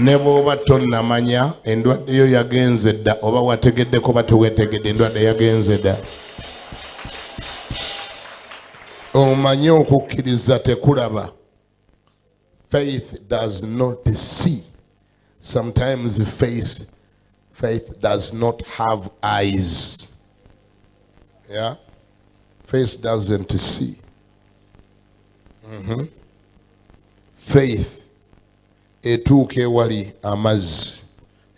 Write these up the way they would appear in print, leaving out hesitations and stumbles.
ne bw'oba tonnamanya endwadde yo yagenze dda oba wategeddeko bateweetegedde endwadde yagenze dda. Omanye okukkiriza tekulaba. Faith does not see. Sometimes faith does not have eyes. Yeah? Faith doesn't see. Faith etuuka ewali amazzi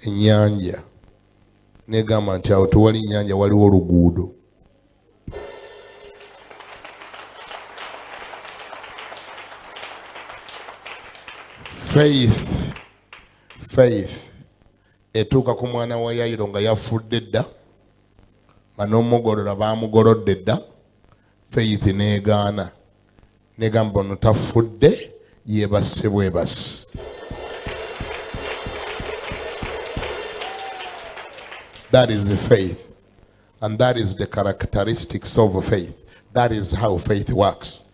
ennyanja negamba nti awo tewali nnyanja waliwo oluguudo. Faith etuuka ku mwana wa Yayiro nga yafudde dda n'omugolola baamugolodde dda. Faith neegaana negamba ono tafudde yeebase bwebasi. That is the faith, and that is the characteristics of faith. That is how faith works.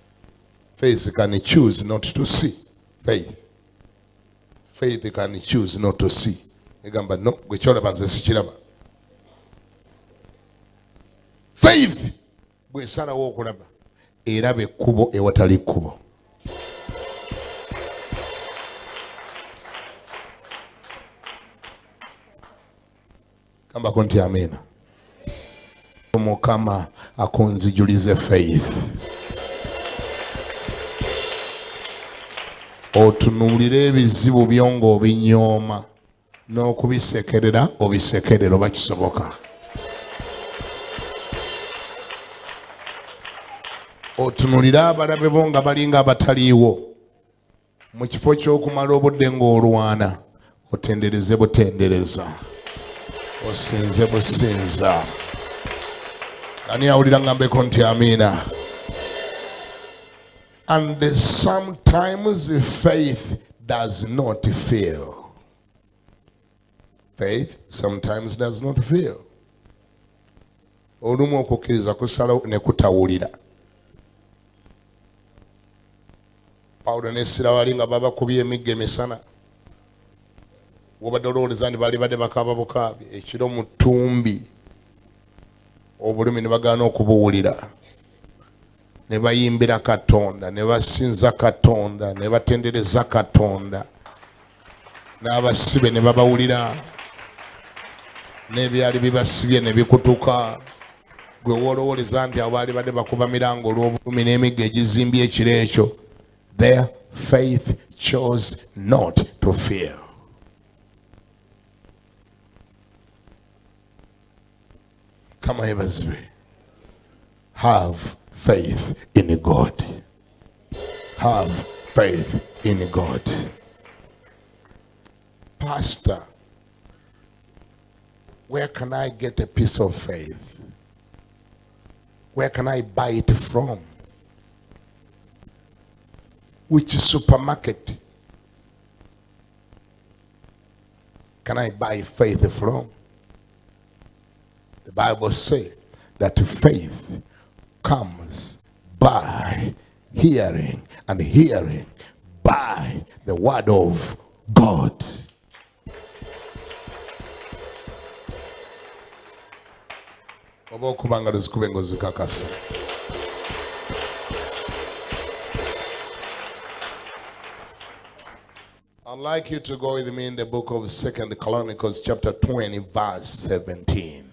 Faith can choose not to see. Faith can choose not to see. Egamba no gwe kyolaba nze sikiraba. Faith bw'esalawo okulaba eraba ekkubo ewatali kkubo. Kambako nti amina. Mukama akunzijulize faith. Otunuulire ebizibu byo ng'obinyooma n'okubisekerera obisekerera oba kisoboka. Otunuulire abalabe bo nga balinga abataliiwo mu kifo ky'okumala obudde ng'olwana otendereze butendereza osinze businza. Ani awulira ngambeko nti amiina. And sometimes faith does not fail. Faith sometimes does not fail. Olumu okukkiriza kusalawo ne kutawulira. Pawulo ne Sira bali nga babakubye emiggo emisana. Wobadde olowooza nti baali badde bakaaba bukaabi ekiro mu ttumbi obulumi ne bagaana okubuwulira. Ne bayimbira Katonda, ne basinza Katonda, ne batendereza Katonda. N'abasibe ne babawulira. N'ebyali bibasibye ne bikutuka. Gwe woolowooleza nti abo baali badde bakuba mirango olw'obulumi n'emiggo egizimbye ekiro ekyo. Their faith chose not to fear. Kama ebazibwe. Have faith in God. Have faith in God. Pastor, where can I get a piece of faith? Where can I buy it from? Which supermarket can I buy faith from? The Bible says that faith comes by hearing, and hearing by the word of God. I'd like you to go with me in the book of 2 Chronicles chapter 20 verse 17.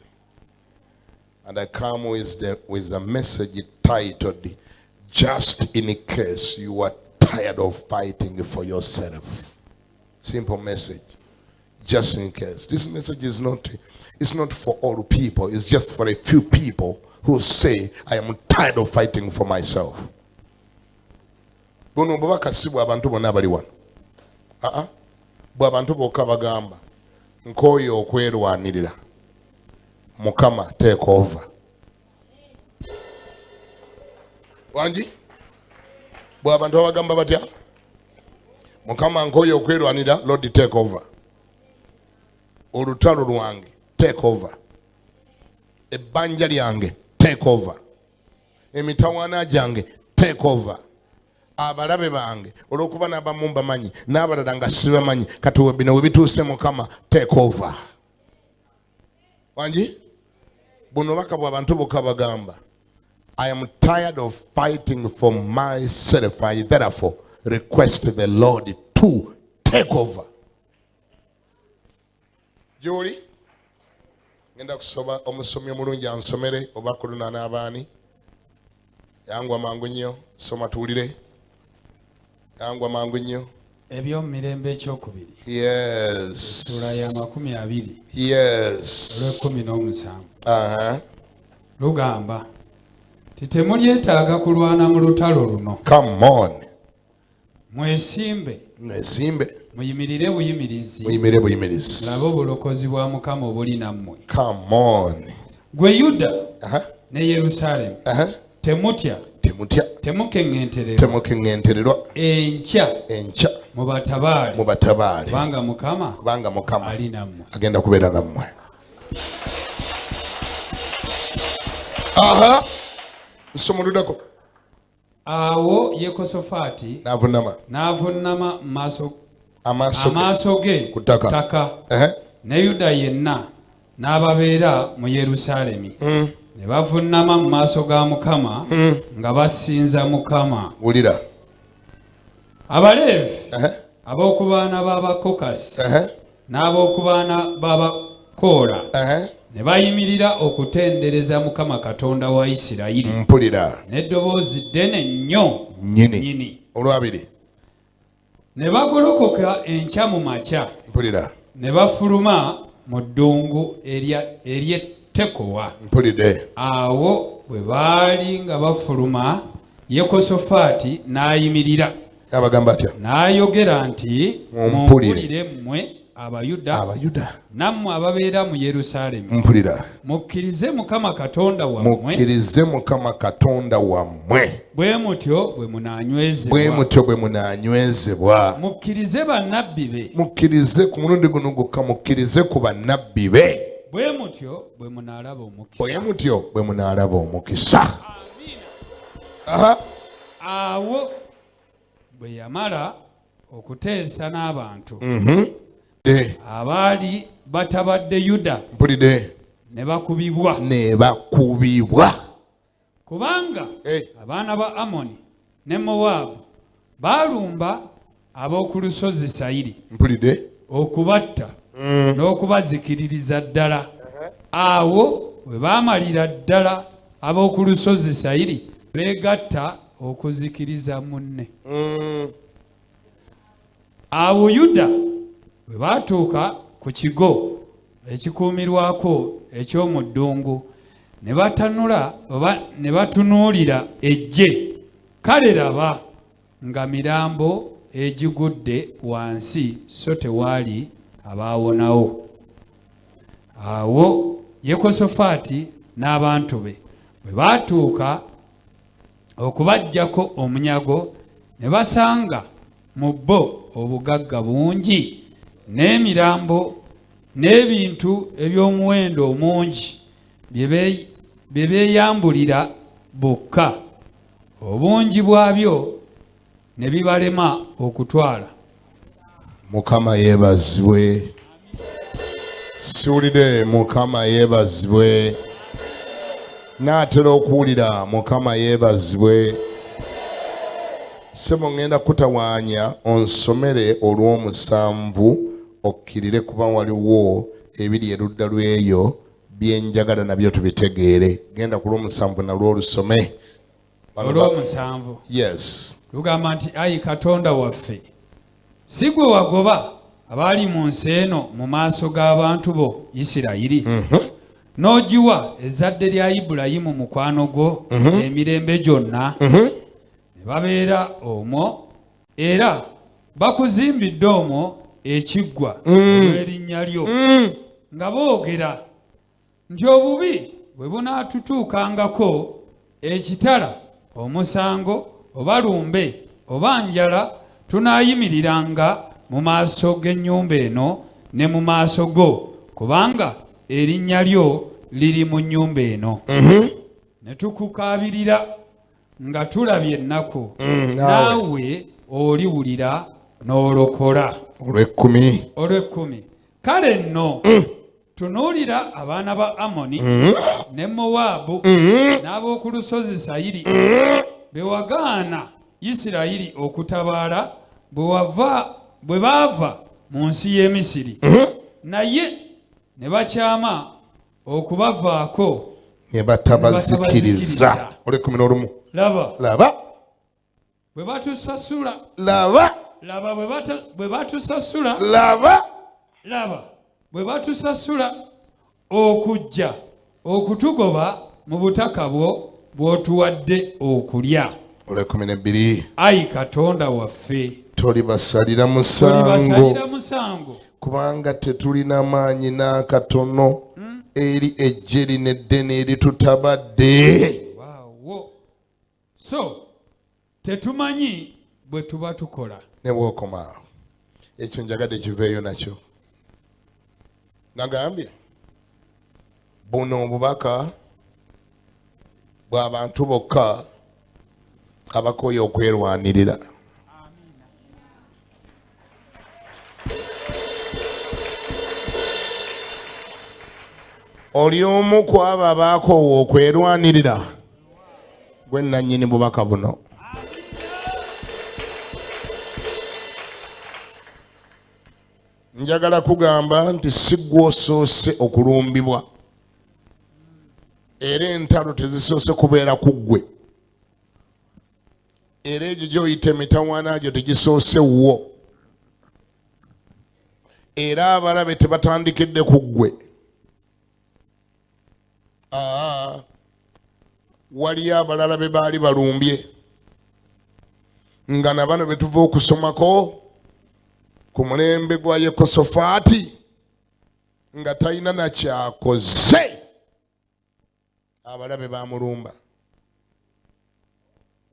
And I come with a message titled, Just in Case You Are Tired of Fighting for Yourself. Simple message. Just in case. This message is not for all people. It's just for a few people who say, I am tired of fighting for myself. Bw'abantu bokka bagamba nk'oyo okwerwanirira Mukama take over. Wanji bw'abantu bagamba batya Mukama nk'oyo okwerwanirira Lord take over. Olutalo lwange take over. Ebbanja lyange take over. Emitawaana gyange take over. abalabe bange olwokuba n'abamu mbamanyi n'abalala nga sibamanyi kati bino we bituuse Mukama take over. Wanji buno baka bw'abantu bokka bagamba I am tired of fighting for myself. I therefore request the Lord to take over. Joli ngenda kusoba omusomi omulungi ansomere oba kuluna n'abaani yangwa mangu nnyo soma tuwulire yangwa mangu nnyo ebyomirembe ekyokubiri yes sura ya 20 yes olw'17 lugamba titemulyetaaga kulwana mu lutalo luno. Come on. Mwesimbe muyimirire buyimirizi mulabe obulokozi bwa Mukama obuli nammwe. Come on. Gwe Yuda ne Yerusalemu temutya temukeŋŋentererwa enkya mubatabaale kubanga Mukama ali nammwe agenda kubeera nammwe. Nsomoludako. Awo Yekosafaati n'avunnama amaaso ge ku ttaka ne Yuda yenna n'ababeera mu Yerusaalemi ne bavunnama mu maaso ga Mukama nga basinza Mukama. Wulira. Abaleevi ab'oku baana b'Abakokasi n'ab'oku baana b'Abakola ne bayimirira okutendereza Mukama Katonda wa Isirayiri. Mpulira. N'eddoboozi ddene nnyo nnyini. Olwabiri. Ne bagolokoka enkya mu makya. Mpulira. Ne bafuluma mu ddungu ery'Ettekowa. Mpulidde. Awo bwe baali nga bafuluma Yekosafaati n'ayimirira. Abagamba atya? N'ayogera nti mumpulire mmwe Abayuda nammwe ababeera mu Yerusaalemi. Mpulira. Mukkirize Mukama Katonda wammwe. Bwe mutyo bwe munaanywezebwa. Mukkirize bannabbi be. Mukkirize ku mulundi guno gwokka mukkirize ku bannabbi be. Bwe mutyo bwe munaalaba omukisa. Awo bwe yamala okuteesa n'abantu abaali batabadde Yuda ne bakubibwa kubanga abaana ba Amoni ne Mowaabu baalumba ab'oku lusozi Sayiri okubatta n'okubazikiririza ddala. Awo bwe baamalira ddala ab'oku lusozi Sayiri beegatta okuzikiriza munne. Awo Yuda bwe baatuuka ku kigo ekikuumirwako eky'omu ddungu ne batanula oba ne batunuulira eggye, kale laba nga mirambo egigudde wansi so tewaali abaawonawo. Awo Yekosafaati n'abantu be bwe baatuuka okubaggyako omunyago ne basanga mu bo obugagga bungi n'emirambo n'ebintu eby'omuwendo omungi bye beeyambulira bokka, obungi bwabyo ne bibalema okutwala. Mukama yeebazibwe. Siwulire Mukama yeebazibwe. Naatera okuwulira Mukama yeebazibwe. Sebo ngenda kutawaanya onsomere olw'omusanvu okkirire kuba waliwo ebiri erudda lw'eyo byenjagala nabyo tubitegeere. Genda ku lw'omusanvu nalwo olusome. Olw'omusanvu. Yes. Lugamba nti ayi Katonda waffe, si gwe wagoba abaali mu nsi eno mu maaso g'abantu bo Isirayiri n'ogiwa ezzadde lya Ibulayimu mukwano gwo emirembe gyonna ne babeera omwo era bakuzimbidde omwo ekiggwa olw'erinnya lyo nga boogera nti obubi bwe bunaatutuukangako, ekitala, omusango oba lumbe oba njala, tunaayimiriranga mu maaso g'ennyumba eno ne mu maaso go, kubanga erinnya lyo liri mu nnyumba eno. Ne tukukaabirira nga tulabye ennaku naawe oliwulira n'olokola. Olw'ekkumi. Kale nno tunuulira abaana ba Amoni ne Mowaabu n'ab'oku lusozi Sayiri be wagaana Isirayiri okutabaala bwe baava mu nsi y'e Misiri, naye ne bakyama okubavaako ne batabazikiriza. Laba bwe batusasula, laba bwe batusasula okujja okutugoba mu butaka bwo bw'otuwadde okulya. Ayi Katonda waffe, tolibasalira musango kubanga tetulina maanyi n'akatono eri ejjeri n'eddene eritutabadde. So tetumanyi bwe tuba tukola. Ne bw'okomaawo ekyo njagadde kiveeyo nakyo. Nagambye buno obubaka bw'abantu bokka abakooye okwerwanirira. Oli omu ku abo abaakoowa okwerwanirira, gwe nannyini bubaka buno. Njagala kugamba nti si ggwe osoose okulumbibwa, era entalo tezisoose kubeera ku ggwe, era egyo gy'oyita emitawaana gyo tegisoose wo, era abalabe tebatandikidde ku ggwe. Waliyo abalala be baali balumbye nga na bano be tuva okusomako ku mulembe gwa Yekosafaati nga talina na kyakoze, abalabe bamulumba.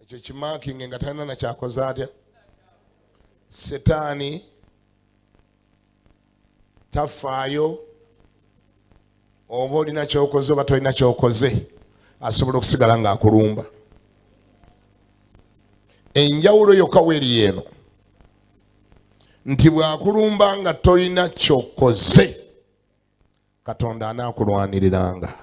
Ekyo kimaakinge nga talina na kyakoze atya. Setaani tafaayo oba olina kyokoze oba tolina kyokoze, asobola okusigala ng'akulumba. Enjawulo yokka weeri eno nti bw'akulumba nga tolina kyokoze, Katonda anaakulwaniriranga.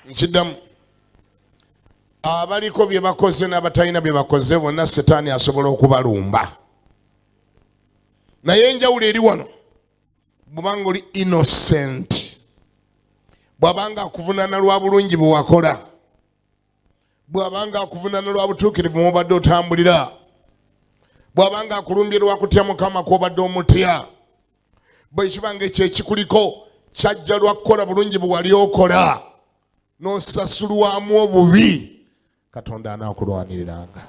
Nkiddamu, abaliko bye bakoze n'abatalina bye bakoze bonna Setaani asobola okubalumba. Naye enjawulo eri wano, bw'obanga oli innocent, bw'abanga akuvunaana lwa bulungi bwe wakola, bw'abanga akuvunaana lwa butuukirivu mw'obadde otambulira, bw'abanga akulumbye lwa kutya Mukama kw'obadde omutya, bwe kibanga ekyo ekikuliko kyajja lwa kukola bulungi bwe wali okola n'osasulwamu obubi, Katonda anaakulwaniriranga.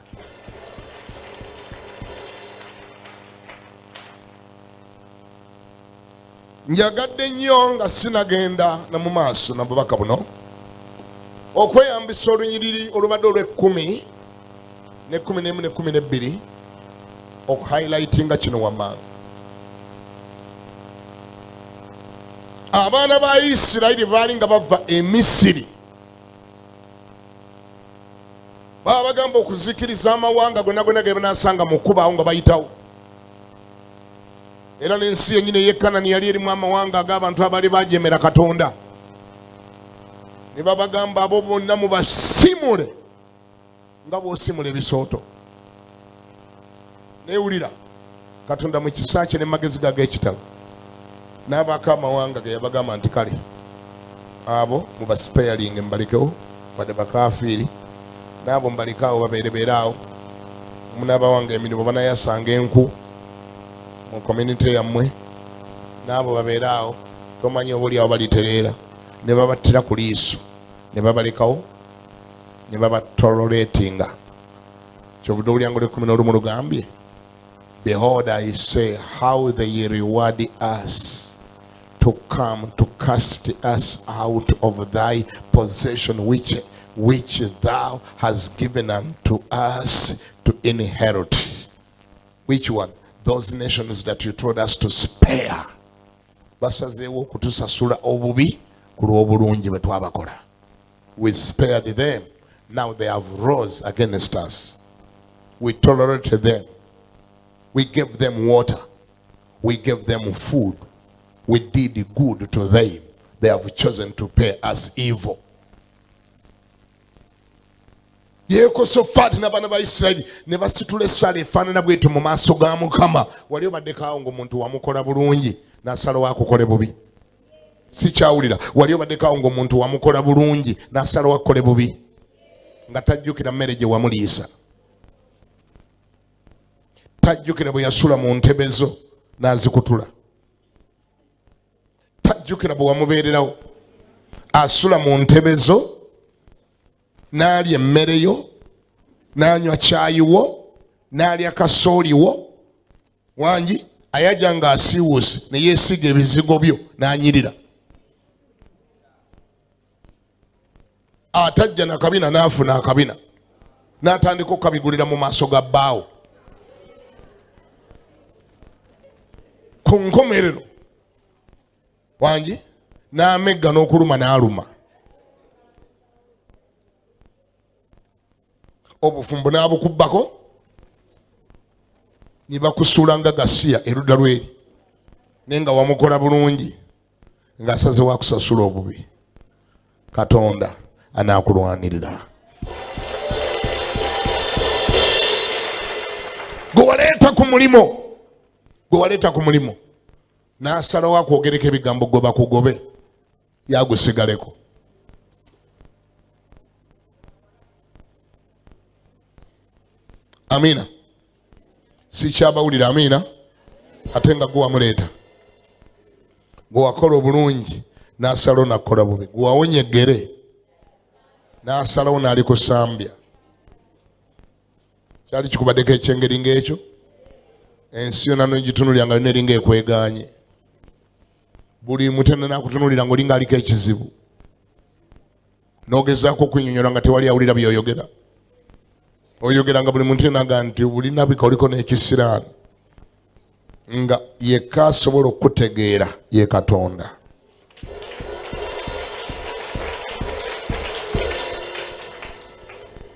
Njagadde nnyo nga sinagenda na mu maaso na bubaka buno okweyambisa olunyiriri olubadde olw'ekkumi n'ekkumi n'emu n'ekkumi n'ebbiri okuhighlightinga kino wammanga. Abaana ba Isirayiri baali nga bava e Misiri, baba bagamba okuzikiriza amawanga gonna gonna ge banaasanga mu kkubaawo nga bayitawo. Era n'ensi yennyini ey'e Kanani yali erimu amawanga ag'abantu abaali bajeemera Katonda. Ne babagamba abo bonna mubasimule nga bw'osimula ebisooto. Neewulira Katonda mu kisa kye n'emagezi ge ag'ekitalo n'abaako amawanga ge yabagamba nti kale abo mubasipeyalinge mbalikewo wadde bakaafiiri, n'abo mbalikaawo babeerebeeraawo, munaabawanga emirimu banayasanga enku mu community yammwe, n'abo babeeraawo tomanyi oba oli awo balitereera, ne babattira ku liiso ne babalekawo ne babatololetinga. Kyovudde olyango lw'ekkumi n'olumu lugambye, behold I say how they reward us to come to cast us out of thy possession which thou hast given unto us to inherit. Which one? Those nations that you told us to spare. Basazeewo okutusasula obubi kulw'obulungi bwe twabakola. We spared them. Now they have rose against us. We tolerated them. We gave them water. We gave them food. We did good to them. They have chosen to pay us evil. Yekosafaati n'abaana ba Isirayiri ne basitula essaala efaanana bw'etyo mu maaso ga Mukama. Wali obaddeko awo ng'omuntu wamukola bulungi n'asalawo akukole bubi? Sikyawulira. Wali obaddeko awo ng'omuntu wamukola bulungi n'asalawo akukole bubi? Nga tajjukira mmere gye wamuliisa. Tajjukira bwe yasula mu ntebe zo n'azikutula. Tajjukira bwe wamubeererawo. Asula mu ntebe zo n'alya emmere yo, n'anywa caayi wo, n'alya kasooli wo. Wangi ayaja ng'asiiwuuse ne yeesiga ebizigo byo n'anyirira. Atajja na kabina n'afuna akabina n'atandika okukabigulira mu maaso ga bbaawo. Ku nkomerero wangi n'amegga n'okuluma n'aluma. Obufumbo n'abukubbako ne bakusuula nga gasiya erudda lweri naye nga wamukola bulungi ng'asaze wakusasula obubi. Katonda anaakulwanirira. Gwe waleeta ku mulimo n'asalawo akwogereko ebigambo gwe bakugobe yagusigaleko. Amina. Sikyabawulira amina. Ate nga gwe wamuleeta. Gwe wakola obulungi n'asalawo n'akola bubi. Gwe wawonya eggere n'asalawo n'alikusambya. Kyali kikubaddeko ekyengeri ng'ekyo? Ensi yonna n'ogitunulira nga yonna eringa ekwegaanye. Buli mutenda n'akutunulira ng'olinga aliko ekizibu. N'ogezaako okwennyonnyola nga tewali awulira by'oyogera. Oyogera nga buli muntu yenaga nti bulinabika oliko n'ekisiraani. Nga yekka asobola okutegeera ye Katonda.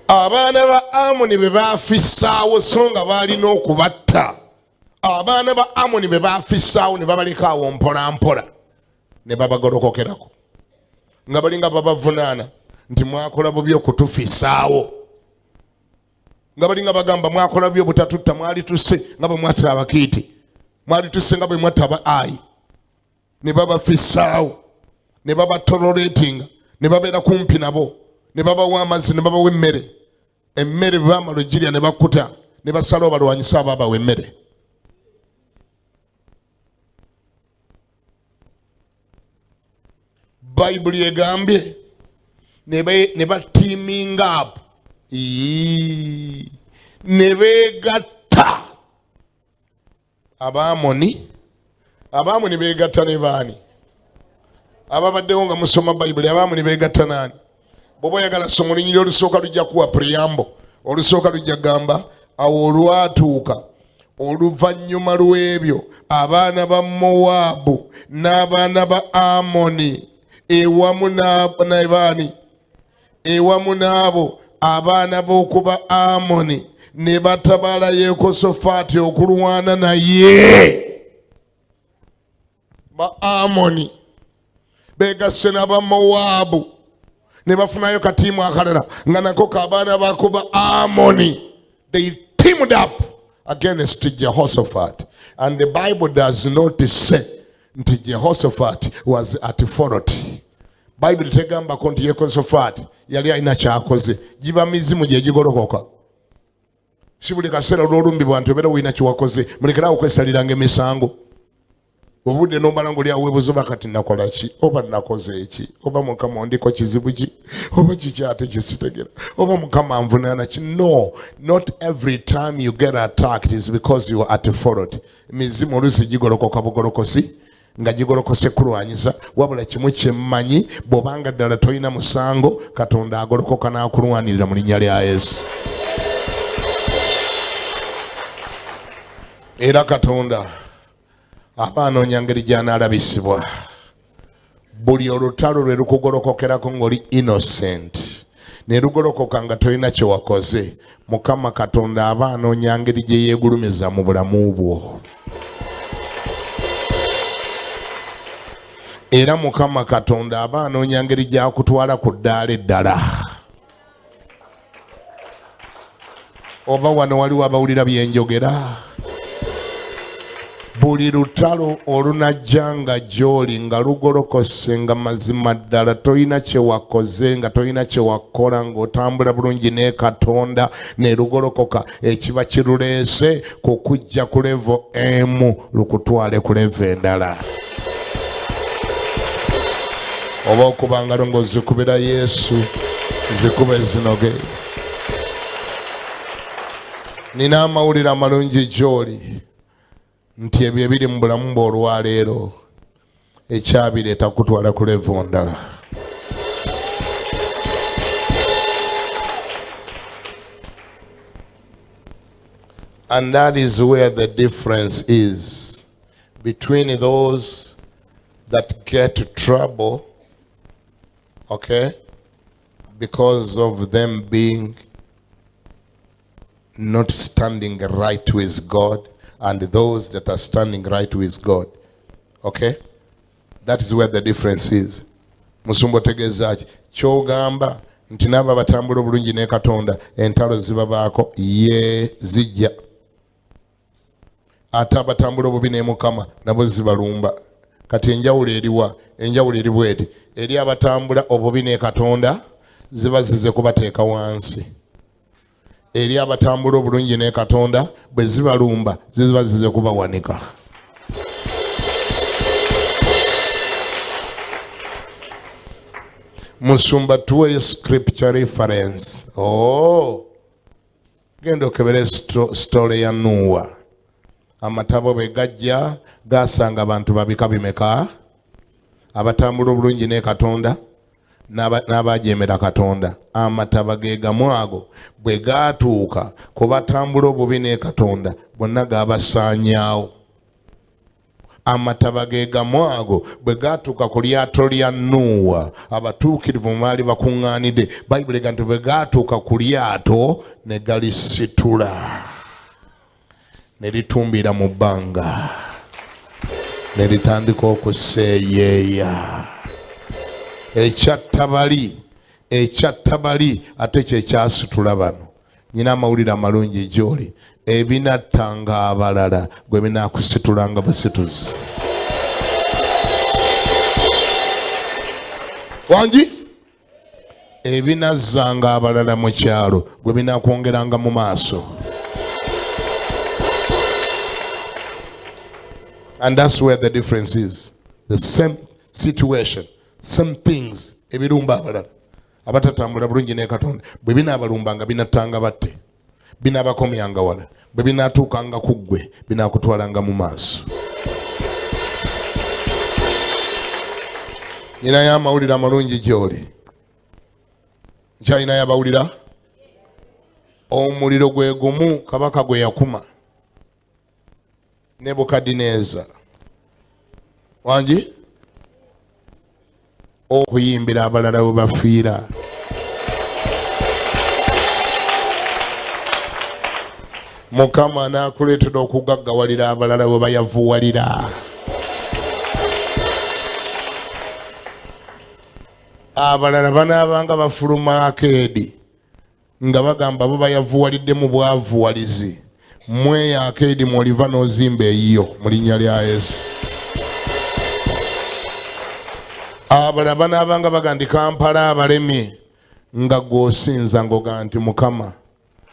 Abaana ba Amoni be baafissaawo so nga baalina okubatta. Abaana ba Amoni be baafissaawo ne babaleka awo mpola mpola ne babagolokokerako. Nga balinga babavunaana nti mwakola bubi okutufissaawo. Nga balinga bagamba mwakola byo butatutta mwali tusse nga bwe mwatta abakiiti. Mwali tusse nga bwe mwatta aba Ayi. Ne babafissaawo. Ne babatoleratinga. Ne babeera kumpi nabo. Ne babawa amazzi ne babawa emmere. Emmere bwe baamala ogirya ne bakkuta ne basalawo balwanyisa abaabawa emmere. Bayibuli egambye ne batiiminga apo. Ne beegatta Abamoni beegatta ne baani? Ababaddewo nga musoma Bayibuli Abamoni beegatta naani? Bw'oba oyagala soma olunyiriri olusooka lujja kuwa preamble. Olusooka lujja gamba awo olwatuuka oluvannyuma lw'ebyo abaana ba Mowaabu n'abaana ba Amoni ewamu n'abo abaana b'okuba Amoni ne batabala Yekosafaati okulwana naye. Ba Amoni beegasse n'aba Mowaabu ne bafunayo katiimu akalala nga nako k'abaana b'okuba Amoni. They teamed up against Jehoshaphat, and the Bible does not say that Jehoshaphat was at fault. Bible tegamba ko nti Yekosafaati yali alina kyakoze. Giba mizimu gye gigolokoka. Si buli kaseera olw'olumbibwa nti obeera olina kiwakoze. Mulekerawo okwesaliranga emisango. Obudde n'omala ng'oli aweebuza kati nakola ki? Oba nakoze eki? Oba Mukama ondiko kizibu ki? Oba kiki ate kye sitegera? Oba Mukama anvunaana ki? No, not every time you get attacked is because you are at fault. Mizimu oluusi gigolokoka bugolokosi nga gigolokose kulwanyisa. Wabula kimu kye mmanyi, bw'obanga ddala tolina musango, Katonda agolokoka n'akulwanirira mu linnya lya Yesu. Era Katonda abaanoonya ngeri gy'anaalabisibwa buli olutalo lwe lukugolokokerako ng'oli innocent ne lugolokoka nga tolina kye wakoze, Mukama Katonda aba anoonya ngeri gye yeegulumiza mu bulamu bwo. Era Mukama Katonda aba anoonya ngeri gy'akutwala ku ddaala eddala. Oba wano waliwo abawulira bye njogera? Buli lutalo olunajja nga gy'oli nga lugolokose nga mazima ddala tolina kye wakoze, nga tolina kye wakola, ng'otambula bulungi ne Katonda ne lugolokoka, ekiba kiruleese kukujja ku level emu lukutwale ku level endala. Oba okubanga longo zikubira Yesu zikube zinoge. Nina amawulire amalungi gy'oli nti ebyo ebiri mu bulamu bwo olwaleero ekyabireeta kutwala ku level ndala. And that is where the difference is between those that get trouble, okay, because of them being not standing right with God, and those that are standing right with God. Okay? That is where the difference is. Musumbo tegezaaki kyogamba nti nabo abatambula obulungi ne Katonda entalo zibabaako ye zijja. Ate abatambula obubi ne Mukama nabo zibalumba. Kati enjawulo eriwa? Enjawulo eri bweti. Eri abatambula obubi ne Katonda ziba zize kubateeka wansi. Eri abatambula obulungi ne Katonda bwe zibalumba ziba zize kubawanika. Musumba tuwe scripture reference. Genda okebere story ya Nuwa. Amatabo bwe gajja gasanga abantu babika bimeka. Abatambula obulungi ne Katonda n'abajeemera Katonda. Amataba ge gamwago bwe gaatuuka ku batambula obubi ne Katonda bonna gabasaanyaawo. Amataba ge gamwago bwe gaatuuka ku lyato lya Nuwa abatuukirivu baali bakuŋŋaanidde. Bayibuli egamba nti bwe gaatuuka ku lyato ne galisitula ne litumbira mu bbanga ne litandika okuseeyeeya. Ekyattabali ate kye kyasitula bano. Nyina amawulire amalungi gy'oli. Ebinattanga abalala gwe binaakusitulanga basituzi. Wangi? Ebinazzanga abalala mu kyalo gwe binaakwongeranga mu maaso. And that's where the difference is. The same situation, same things. Ebirumba abalala abatatambula bulungi ne Katonda bwe binaabalumbanga binattanga batte, binaabakomyanga wala, bwe binaatuukanga ku ggwe binaakutwalanga mu maaso. Nyinayo amawulire amalungi gy'oli. Nkyalinayo abawulira? Omuliro gwe gumu kabaka gwe yakuma Nebukadineza. Wangi? Okuyimbira abalala we bafiira. Mukama n'akuleetera okugaggawalira abalala we bayavuwalira. Abalala banaabanga bafuluma akeedi nga bagamba bo bayavuwalidde mu bwavuwalizi. Mwe akeedi mwoliva n'ozimba eyiyo mu linnya lya Yesu. Abalala banaabanga bagandika Kampala abalemi nga gw'osinza ng'oga nti Mukama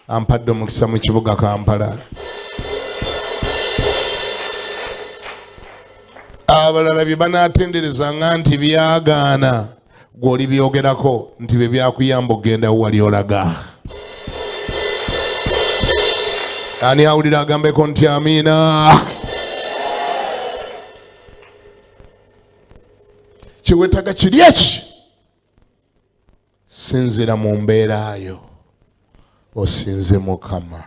ampadde omukisa mu kibuga Kampala. Abalala bye banaatenderezanga nti byagaana gw'oli byogerako nti bye byakuyamba ogenda wali olaga. Ani awulira agambeko nti amiina? Kiwetaga kiri eki? Sinzira mu mbeera yo osinze Mukama.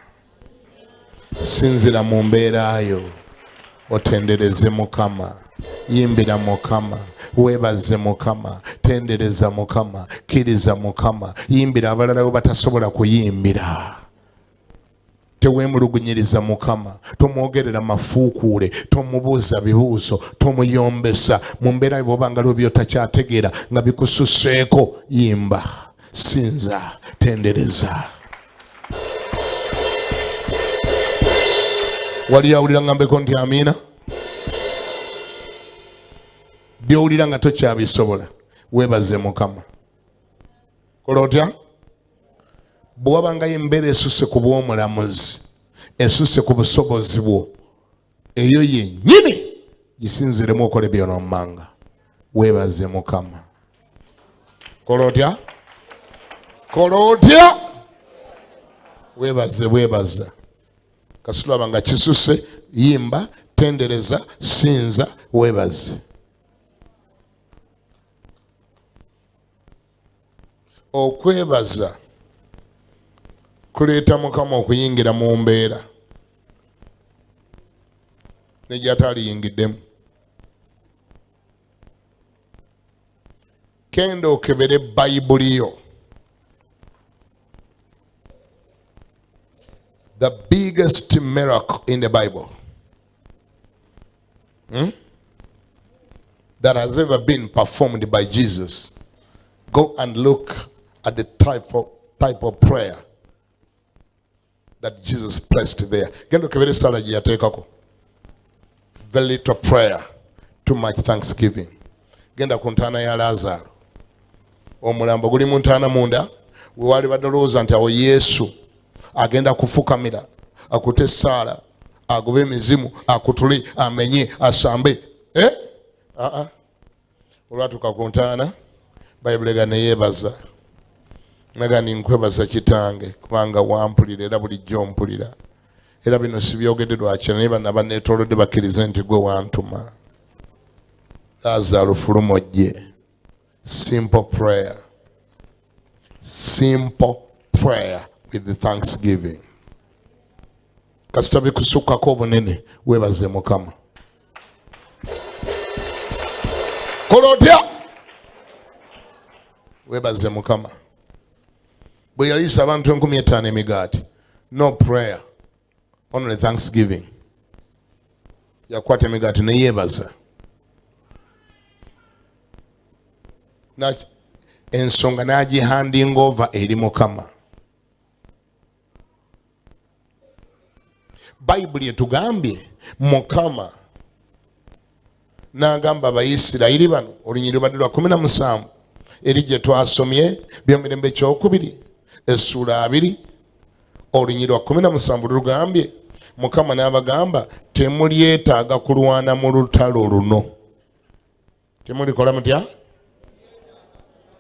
Sinzira mu mbeera yo otendereze Mukama. yimbira Mukama, webaze Mukama, tendereza Mukama, kiriza Mukama, yimbira abalala bo batasobola kuyimbira. Tewemulugunyiriza Mukama, tomwogerera mafuukuule, tomubuuza bibuuzo, tomuyombesa mu mbeera bw'obanga by'otakyategeera nga bikususeeko. Yimba, sinza, tendereza. Wali awulira ngambeko nti amiina? By'owulira nga tokyabisobola, weebaze Mukama. Kola otya? Bw'wabangayo embeera esusse ku bw'omulamuzi, esusse ku busobozi bwo, eyo yennyini gisinziremu okole by'onoomanga. Weebaze Mukama. Kola otya? Kola otya? Weebaza. Kasitulaba nga kisusse, yimba, tendereza, sinza, weebaze. Okwebaza kuleeta Mukama okuyingira mu mbeera ne gy'ataliyingiddemu. Kenda okebere Bayibuli yo. The biggest miracle in the Bible that has ever been performed by Jesus. Go and look at the type of prayer that Jesus placed there. Gendo kebere sala giyateekako. Very little prayer, too much thanksgiving. Genda ku ntaana ya Lazaro. Omulambo guli mu ntaana munda, we wali badolooza nti awo Yesu agenda kufukamira, akute sala, agobe emizimu, akutule, amenye, asambe. Olwatuuka ku ntaana, Bayibuli ega ne yeebaza. Naga nkwebaza Kitange kubanga wampulira era bulijjo ompulira. Era bino si byogedde lwaki naye bano abanneetoolodde bakkirize nti gwe wantuma. Lazaro fulumojje. Simple prayer. Simple prayer with the thanksgiving. Kasita bikusukkako obunene, weebaze Mukama. Kola otya? Weebaze Mukama. Bwe yaliisa abantu 5,000 emigaati, no prayer, only thanksgiving. Yakwata emigaati ne yeebaza. Ensonga n'agihanding over eri Mukama. Bayibuli etugambye Mukama n'agamba Abayisirayiri bano olunyiriri lwa 17 eri gye twasomye Byomirembe ekyokubiri essula 2 olunyiriri lwa 17 lugambye Mukama n'abagamba temulyetaaga kulwana mu lutalo luno. Temulikola mutya?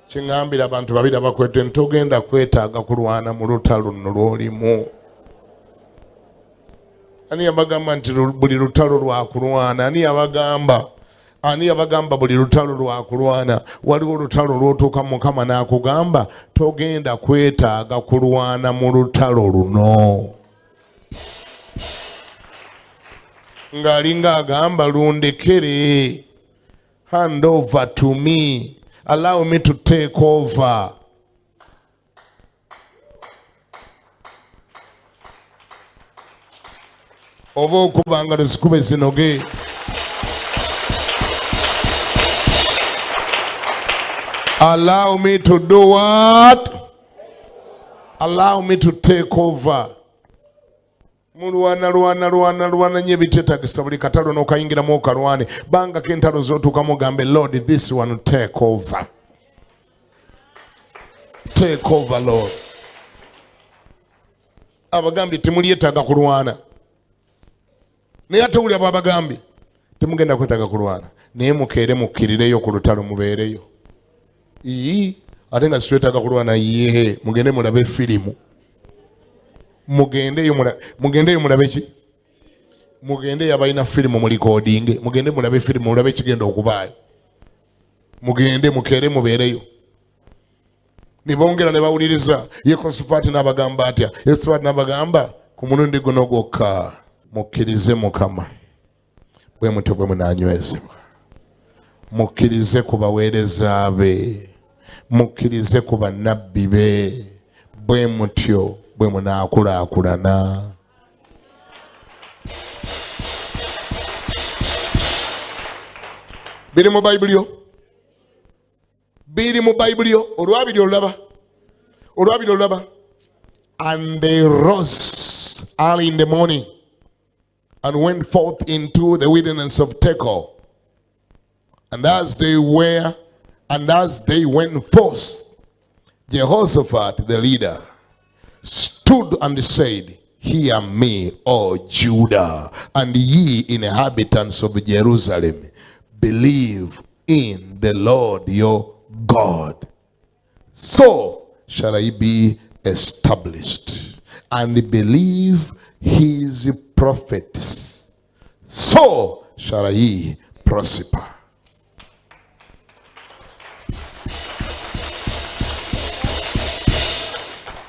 Kingambira abantu babiri abakwete ntogenda kwetaaga kulwana mu lutalo luno lw'olimu. Ani yabagamba nti buli lutalo lwa kulwana? Ani yabagamba buli lutalo lwa kulwana? Waliwo olutalo lw'otuuka Mukama n'akugamba togenda kwetaaga kulwana mu lutalo luno. Ng'alinga agamba lundekere, hand over to me, allow me to take over. Oba okubanga luzikube zinoge. Allow me to do what? Allow me to take over. Mulwana nye bitetagisa buli katalo n'okayingiramu okalwane. Banga kentalo z'otuuka mugambe Lord, this one take over. Take over, Lord. Abagambye temulyetaaga kulwana. Naye ate uli abo abagambye temugenda kwetaaga kulwana. Naye mukeere mukkirireyo ku lutalo mubeereyo. Ate nga sitwetaaga kulwana yehe mugende mulabe firimu. Mugendeyo mulabe ki? Mugendeyo abalina firimu mu recording. Mugende mulabe firimu mulabe kigenda okubaayo. Mugende mukeere mubeereyo. Ne bongera ne bawuliriza Yekosafaati n'abagamba atya. Yekosafaati n'abagamba ku mulundi guno gwokka mukkirize Mukama bwe mutyo bwe munaanywezebwa. mukkirize ku baweereza be, mukkirize ku bannabbi be, bwe mutyo bwe munaakulaakulana. Biri mu Bayibuli, biri mu Bayibuli. Olwabiri olulaba. And they rose early in the morning and went forth into the wilderness of Tekoa. And as they went forth, Jehoshaphat the leader stood and said, Hear me, O Judah, and ye inhabitants of Jerusalem, believe in the Lord your God. So shall ye be established, and believe his prophets. So shall ye prosper.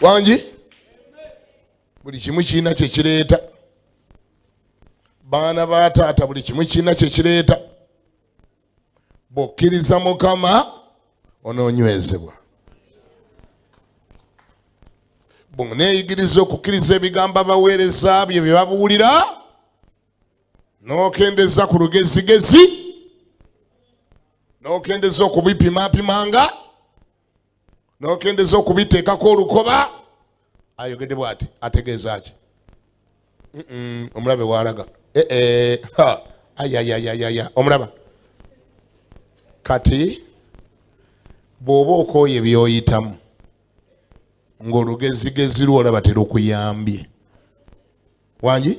Wanji buli kimu kirina kye kireeta. Baana ba taata buli kimu kirina kye kireeta. Bw'okkiriza Mukama onoonywezebwa. Bw'oneeyigiriza okukkiriza ebigambo abaweereza bye bye babuulira, n'okendeza ku lugezigezi, n'okendeza okubipimaapimanga, n'okendeza okubiteekako olukoba, ayogedde bw'ati ategeeza ki? Omulabe w'alaga. Ayayayayaya omulaba. Kati bw'oba okooye by'oyitamu ng'olugezigezi lw'olaba terukuyambye, wangi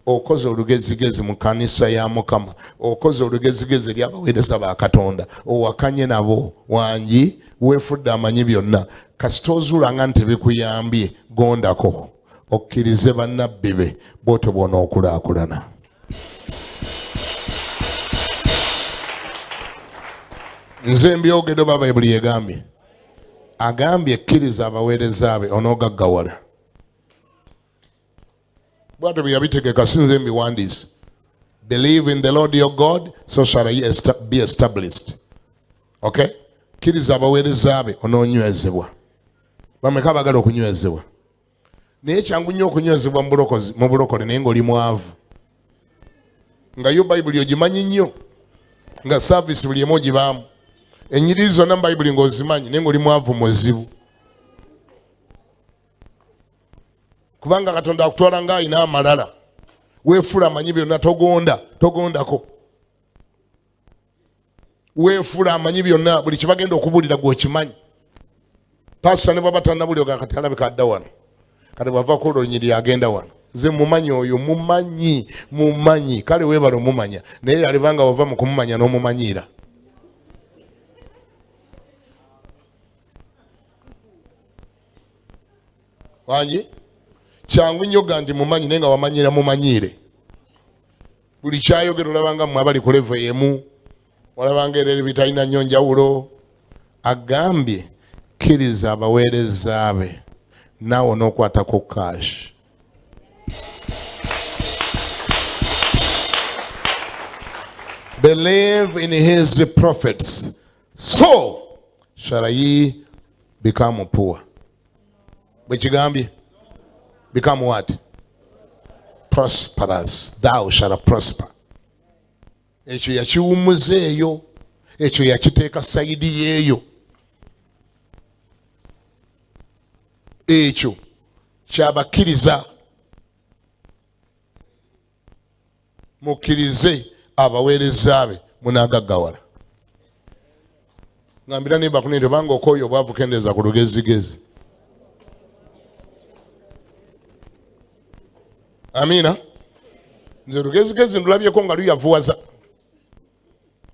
okoze olugezigezi mu kkanisa ya Mukama, okoze olugezigezi eri abaweereza ba Katonda, owakanye nabo, wangi weefudde amanyi byonna, kasita ozuula nga ntebikuyambye, gondako okkirize bannabbi be, bw'otyo bw'onookulaakulana. Nze mbyogedde oba Bayibuli egambye? Agambye ekkiriza abaweereza be onoogaggawala. Bw'atyo bwe yabitegeka, si nze mbiwandiise. Believe in the Lord your God, so shall ye be established. Okay? Kkiriza abaweereza be onoonywezebwa. Bameka bagala okunywezebwa? Naye kyangu nnyo okunywezebwa mu bulokole naye ng'oli mwavu. Nga yo Bayibuli ogimanyi nnyo, nga saavisi buli emu ogibaamu. Ennyiriri zonna mu Bayibuli ng'ozimanyi naye ng'oli mwavu muzibu. Kubanga Katonda akutwala ng'ayina amalala. Weefula amanyi byonna, togondako. Weefula amanyi byonna, buli kibagenda okubuulira gw'okimanyi. Pasita ne bw'aba tannabulira kati alabika adda wano. Kati bw'avaako olunyiri agenda wano. Nze mumanyi oyo, mumanyi. Kale weebala omumanya. Naye yalibanga wava mu kumumanya n'omumanyiira. Wangi? Kyangu nnyo gandi mumanyi naye nga wamanyira mumanyiire. Buli kyayogera olabanga mmwe abali ku level emu, olabanga era bitalina nnyo njawulo. Agambye kkiriza abaweereza be, naawe n'okwatako cash. Believe in his prophets, so shall ye become poor. Bwekigambye? Become what? Prosperous. Thou shalt prosper. Ekyo yakiwummuza eyo. Ekyo yakiteeka sayidi yeeyo. Ekyo kyabakkiriza. Mukkirize abaweereza be munaagaggawala. Ngambira ne bakunende banga okooyo obwavu kendeeza ku lugezigezi. Amina. Nze lugezigezi ndulabyeko nga luyavuwaza.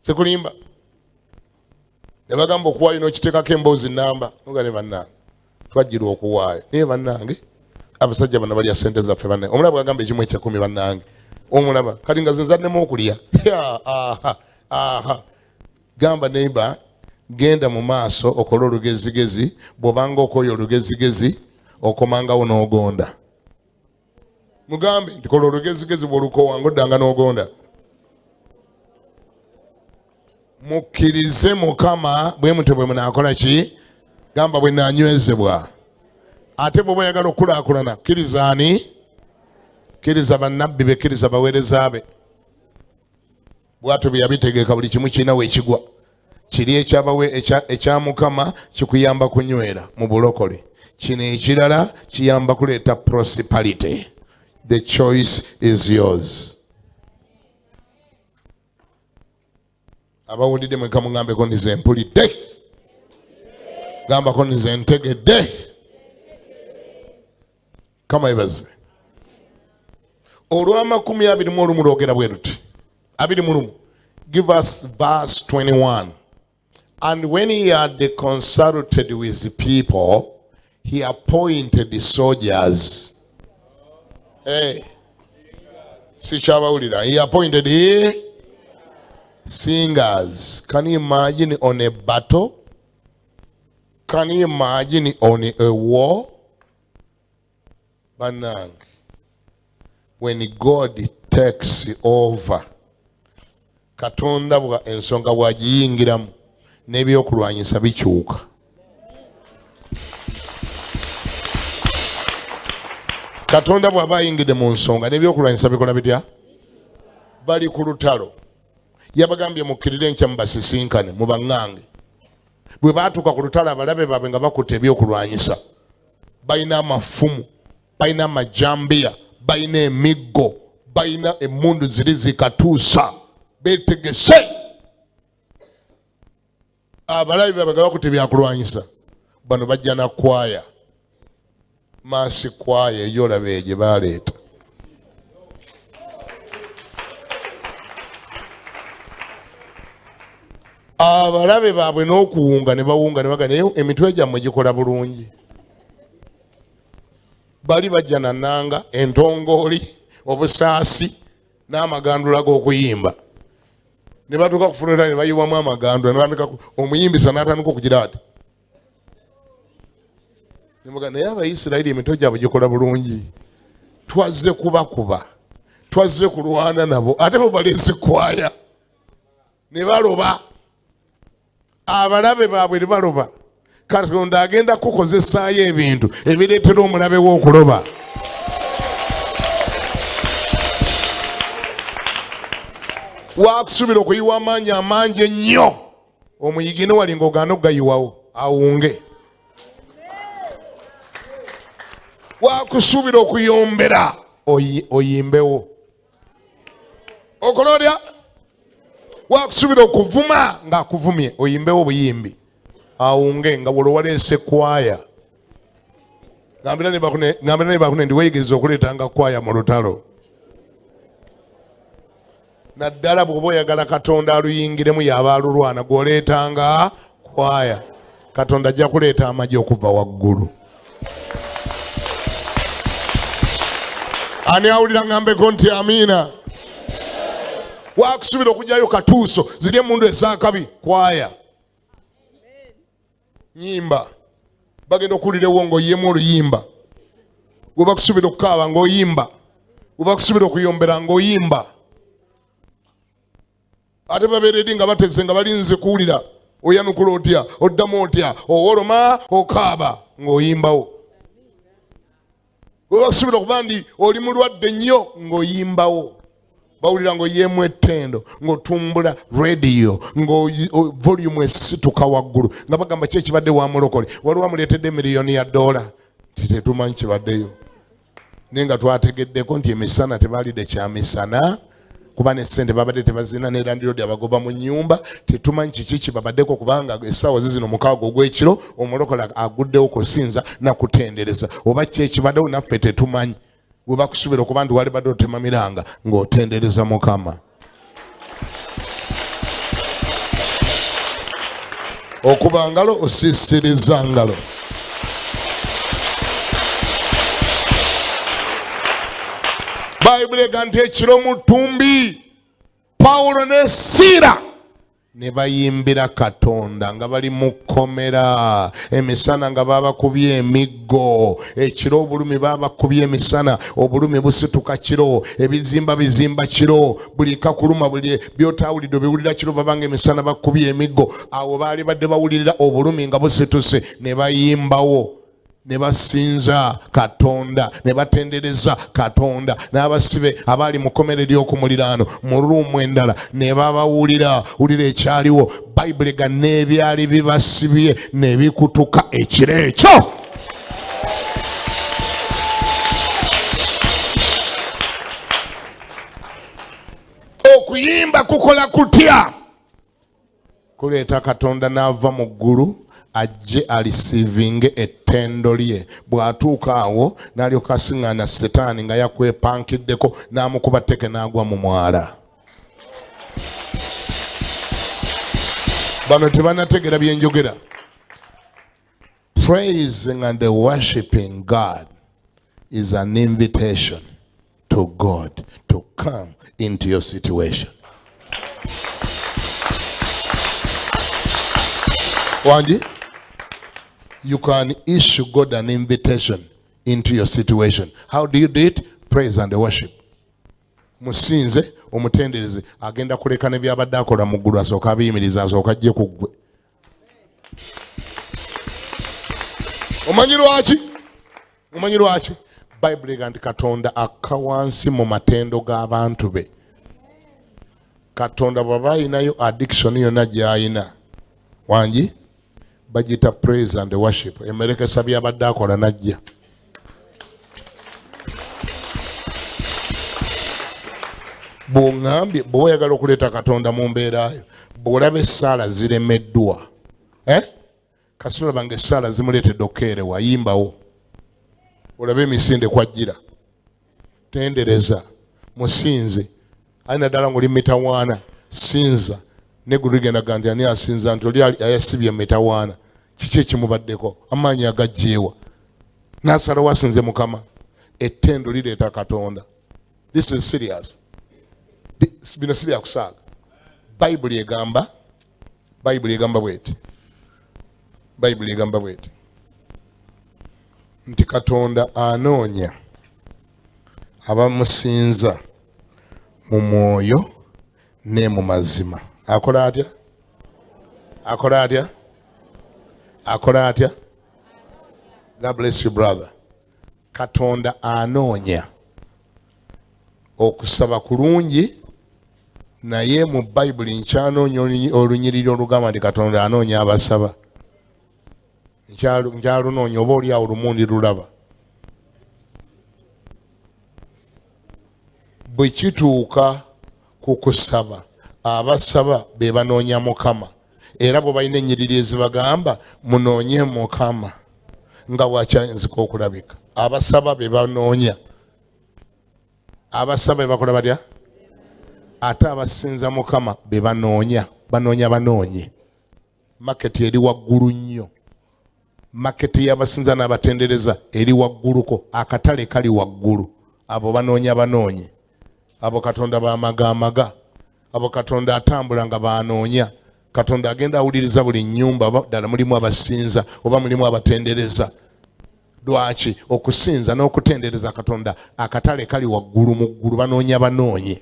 Sekulimba. Ne bagamba okuwaayo n'okiteekako emboozi nnamba. Nuga ne bannange. Twajjirwa okuwaayo. Naye bannange, abasajja bano balya ssente zaffe bannange. Omulaba agamba ekimu ekyakumi bannange. Omulaba. Kati nga ze nzaddemu okulya. Gamba neighbor, genda mu maaso okola olugezigezi. Bw'obanga okooyo olugezigezi, okomangawo n'ogonda. Mugambe nti kola olugezigezi bw'olukoowa ng'oddanga n'ogonda. mukkirize Mukama bwe mutyo bwe munaakola ki? Gamba bwe naanywezebwa. Ate bw'oba oyagala okukulaakulana kkiriza ani? Kkiriza bannabbi be, kkiriza baweereza be. Bw'atyo bwe yabitegeka buli kimu kirina weekigwa. Kiri ekya Mukama kikuyamba kunywera mu bulokole. Kino ekirala kiyamba kuleeta prosperity. The choice is yours. Abawulidde mweka mugambeko nze mpulidde. Gambako nze ntegedde. Kama ibazwe. Olw'amakumi abiri mu olumu lwogera bwe luti. Abiri mu lumu. Give us verse 21. And when he had consulted with the people, he appointed the soldiers. Hey. He appointed singers. Can you imagine on a battle? Can you imagine on a war? Banang. When God takes over, Katonda bwa ensonga bw'agiyingiramu n'ebyokulwanyisa bikyuka. Katonda bw'aba ayingidde mu nsonga n'ebyokulwanyisa bikola bitya? Bali ku lutalo. Yabagambye mukkirire enkya mubasisinkane mu baŋŋange. Bwe baatuuka ku lutalo abalabe baabwe nga bakutte ebyokulwanyisa. Balina amafumu, balina amajambiya, balina emiggo, balina emmundu ziri zikatuusa. Beetegese. Abalabe baabwe nga bakutte ebyakulwanyisa. Bano bajja na kwaya. Maasi kwaya eyo olaba gye baaleeta. Abalabe baabwe n'okuwunga ne bawunga ne bagana emitwe gyammwe gikola bulungi. Bali bajja na nnanga, entongooli, obusaasi n'amagandula g'okuyimba. Ne batuuka ku funeera ne bayiwamu amagandula ne batandika omuyimbisa n'atandika okugira ati. Ne bagana naye Abayisirayiri emitwe gyabwe gikola bulungi. Twazze kubakuba. Twazze kulwana nabo. Ate bo baleese kwaya. Ne baloba. Abalabe baabwe ne baloba. Katonda agenda kukozesaayo ebintu ebireetera omulabe w'okuloba. Waakusubira okuyiwa amaanyi amangi ennyo. Omuyigi ne walinga ogaana okugayiwawo awunge. Waakusubira okuyombera oyimbewo. Okola otya? Waakusubira okuvuma ng'akuvumye oyimbewo buyimbi. Awunge nga wolo waleese kwaya. Ngambira ne bakune ndi weeyigiriza okuleetanga kwaya mu lutalo. Naddala bw'oba oyagala Katonda aluyingiremu y'aba alulwana gw'oleetanga kwaya. Katonda ajja kuleeta amagye okuva waggulu. Ani awulira ngambeko nti amiina. Waakusubira okujjayo katuuso ziri emundu ez'akabi kwaya. Nyimba. Bagenda okuwulirawo ng'oyiyeemu oluyimba. Bwe bakusubira okukaaba ng'oyimba. Bwe bakusubira okuyombera ng'oyimba. Ate babeereri nga bateze nga balinze kuwulira. Oyanukula otya, oddamu otya, owoloma, okaaba ng'oyimbawo. Bwe bakusubira okuba ndi oli mulwadde nnyo ng'oyimbawo. Bawulira ng'oyeemu ettendo, ng'otumbula radio, volume esituka waggulu, nga bagamba ki ekibadde wa mulokole. Waliwo amuleetedde miliyoni ya $. Tetumanyi kibaddeyo. Naye nga twategeddeko nti emisana tebaalidde kya misana, kuba n'essente babadde tebazina ne Land Road abagoba mu nnyumba. Tetumanyi kiki kibabaddeko kubanga essaawa zino 6 ogw'ekiro omulokole aguddewo kusinza na kutendereza. Oba ki ekibaddewo naffe tetumanyi. Bwe bakusubira okuba nti wali badde otemamiranga ng'otendereza Mukama. Okuba ngalo osiisiriza ngalo. Bayibuli egamba nti ekiro mu ttumbi Pawulo ne Siira ne bayimbira Katonda nga bali mu kkomera, emisana nga babakubye emiggo, ekiro obulumi babakubye emisana, obulumi busituka kiro, ebizimba bizimba kiro, buli kakuluma buli byotawulidde biwulira kiro babanga emisana bakubye emiggo. Awo baali badde bawulirira obulumi nga busituse, ne bayimbawo, ne basinza Katonda, ne batendereza Katonda. N'abasibe abaali mu kkomera ery'okumuliraano mu ruumu endala ne babawulira ekyaliwo. Bayibuli ga n'ebyali bibasibye ne bikutuka ekiro ekyo. Okuyimba kukola kutya? Kuleeta Katonda n'ava mu ggulu ajje alisivinge ettendo lye. Bw'atuuka awo n'alyoka asiŋŋaana Setaani nga yakwepankiddeko, n'amukuba tteke n'agwa mu mwala. Bano tebanategera bye njogera. Praising and worshiping God is an invitation to God to come into your situation. Wanji? You can issue God an invitation into your situation. How do you do it? Praise and worship. Musinze omutendereze agenda kuleka ne byabadde akola mu ggulu, asooka abiyimiriza, asooka ajje ku ggwe. Omanyi lwaki? Bayibuli ega nti Katonda akka wansi mu matendo g'abantu be. Katonda bw'aba ayinayo addiction yonna gy'ayina, wanji bagita praise and worship. Emerekesa byabadde akola najja. Bw'ongambye bw'oyagala okuleeta Katonda mu mbeerayo, bw'olaba essaala ziremeddwa, kasula bange essaala zimuleetedde okukeerewa, yimbawo olabe emisinde kwajjira, tendereza, musinze. Alina ddala ng'oli mitawaana, sinza. Neggulu ligenda gandi ani asinza nti oli ayasibye mitawaana, kiki ekimubaddeko, amaanyi agajjeewa, n'asalawo asinze Mukama. Ettendo lireeta Katonda. This is serious. Bino si bya kusaaga. Bayibuli egamba bweti nti Katonda anoonya abamusinza mu mwoyo ne mu mazima. Akola atya? God bless you, brother. Katonda anoonya. Okusaba kulungi, naye mu Bayibuli nkyanoonya olunyiriri olugamba nti Katonda anoonya abasaba. Nkyalunoonya oba oli awo lumundi lulaba. Bwe kituuka ku kusaba, abasaba be banoonya Mukama. Era bwe balina ennyiriri ezibagamba munoonye Mukama nga bwakyayinzika okulabika. Abasaba be banoonya. Abasaba be bakola batya? Ate abasinza Mukama be banoonya banoonye. Maketi eri waggulu nnyo. Maketi y'abasinza n'abatendereza eri wagguluko. Akatale kali waggulu. Abo banoonye. Abo Katonda bamagaamaga. Abo Katonda atambula nga banoonya. Katonda agenda awuliriza buli nnyumba ddala mulimu abasinza oba mulimu abatendereza. Lwaki? Okusinza n'okutendereza Katonda akatale kali waggulu mu ggulu, banoonye.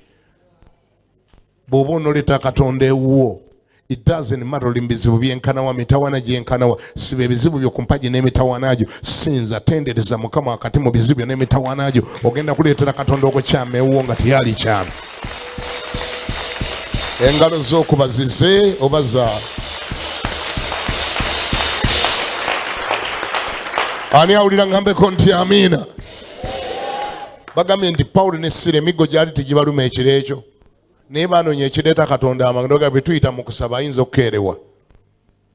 Bw'oba onooleta Katonda ewuwo, it doesn't matter oli bizibu byenkanawa, mitawaana gyenkanawa, siba ebizibu byo ku mpagi n'emitawaana gyo, sinza, tendereza Mukama wakati mu bizibu n'emitawaana gyo. Ogenda kuleetera Katonda okukyama ewuwo nga teyali kyama. Engalo z'okubazize obaza. Ani awulira ngambeko nti amiina? Bagambye nti Pawulo ne Sira emiggo gyali tegibaluma ekiro ekyo, naye baanoonya ekireeta Katonda amangu. Bwe tuyita mu kusaba ayinza okukeerewa.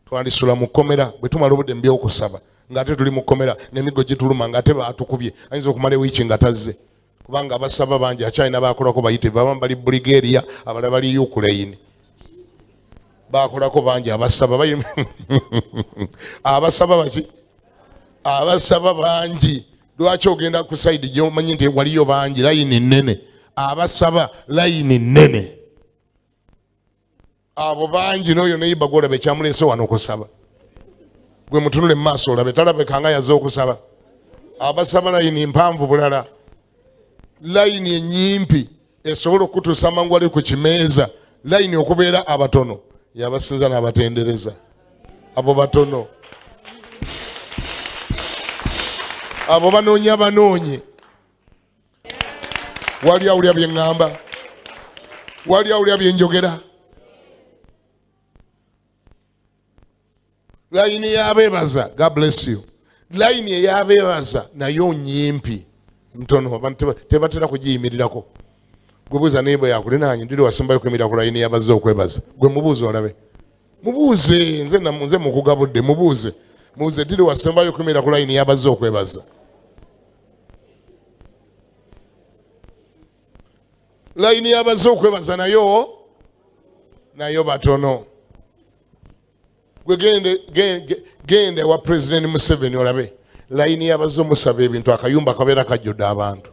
Twandisula mu kkomera bwe tumala obudde mu by'okusaba ng'ate tuli mu kkomera n'emiggo gituluma ng'ate baatukubye, ayinza okumala ewiiki nga tazze. Kubanga abasaba bangi akyalina baakolako bayitirivu. Abamu bali Bulgaria, abalala bali Ukraine. Baakolako bangi abasaba. Abasaba bangi. Lwaki ogenda ku sayidi gy'omanyi nti waliyo bangi, layini nnene. Abasaba layini nnene. abo bangi n'oyo neyiba gwolabe kyamulese wano okusaba gwe mutunule mu maaso olabe talabekanga yaze okusaba abasaba layini mpanvu bulala layini enyimpi esobola okutuusa mangu ali ku kimeeza layini okubeera abatono yabasinza n'abatendereza abo batono abo banoonya banoonye wali awulya bye ŋŋamba wali awulya bye njogera layini y'abeebaza God bless you layini ey'abeebaza nayo nyimpi ntono abantu tebatera kugiyimirirako gwe buuza neiba yakulinanye ndiri wasembayo kwemirira ku layini y'abazze okwebaza gwe mubuuze olabe mubuuze nze mukugabudde mubuuze ndiri wasembayo kwemirira ku layini y'abazze okwebaza layini y'abazze okwebaza nayo batono gwe gende wa President Museveni olabe layini y'abazze omusaba ebintu akayumba kabeera kajjudde abantu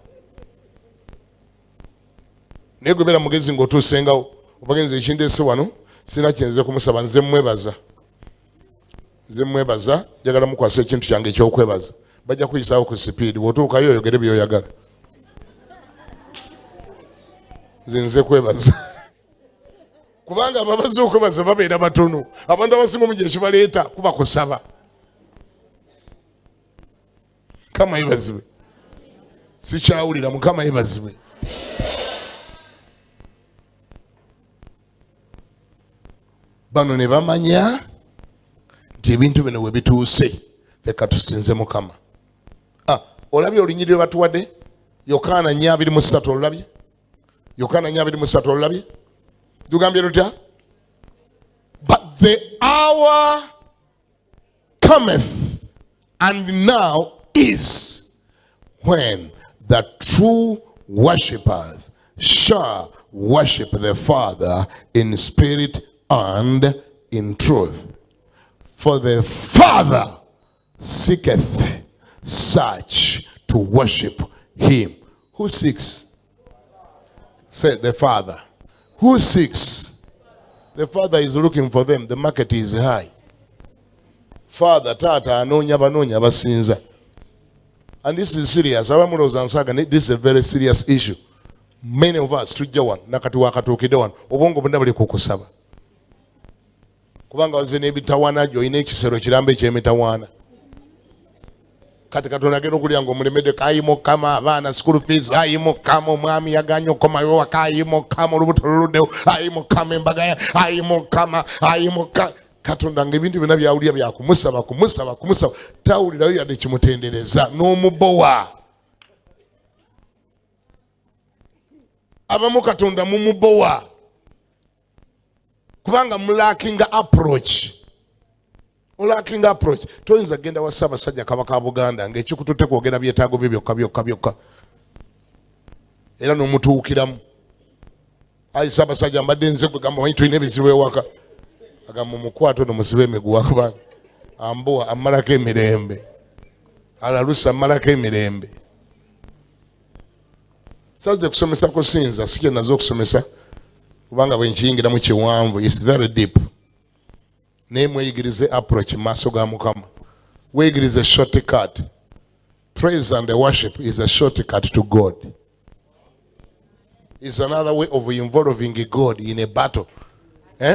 naye gwe beera mugezi ng'otuusengawo obagenzi ekindeese wano sina kyenze kumusaba nze mmwebaza njagala mukwasa ekintu kyange ekyokwebaza bajja kuyisaawo ku sipiidi bw'otuukayo oyogere byoyagala nze kwebaza kubanga ababaze okwebaza babeera batono abantu abasinga omu gye kibaleeta kuba kusaba Mukama yebazibwe sikyawulira Mukama yebazibwe bano ne bamanya nti ebintu bino we bituuse leka tusinze Mukama olabye olunyiriri lwe batuwadde Yokaana 4:23 olulabye Yokaana 4:23 olulabye tugambye lutya but the hour cometh and now is when the true worshippers shall worship the Father in spirit and in truth. For the Father seeketh such to worship him. Who seeks? Say the Father. Who seeks? The Father is looking for them. The market is high. Father, tata, anonya banonya basinza. And this is serious. This is a very serious issue. Many of us tujja wan nakati wakatuukidde wan obwongo bwonna buli kukusaba kubanga wazze n'ebitawaana gyo olina ekisero kirambe eky'emitawaana kati katonda agenda okulya ng'omulemedde kayimukama abaana school fees ayimukama omwami yaganya okomayo waka ayimukama olubuto luluddewo ayimukama embaga ayimukama katonda ng'ebintu byonna byawulira byakumusaba tawulirayo yadde kimutendereza n'omubowa abamu katonda mumubowa kubanga mulakinga approach toyinza genda wa Ssaabasajja Kabaka wa Buganda ng'ekikututte kwogera byetaago bye byokka era n'omutuukiramu ayi Ssaabasajja mbadde nze gwe gamba manyi tulina ebizibu ewaka agamba mukwate ono musibe emiguwa kubanga ambowa amalako emirembe alalusa amalako emirembe saze kusomesa kusinza sikye nazo okusomesa kubanga bwe nkiyingiramu kiwanvu is very deep naye mweyigirize approach maaso ga Mukama weeyigirize shortcut. Praise and worship is a shortcut to God. It's another way of involving God in a battle.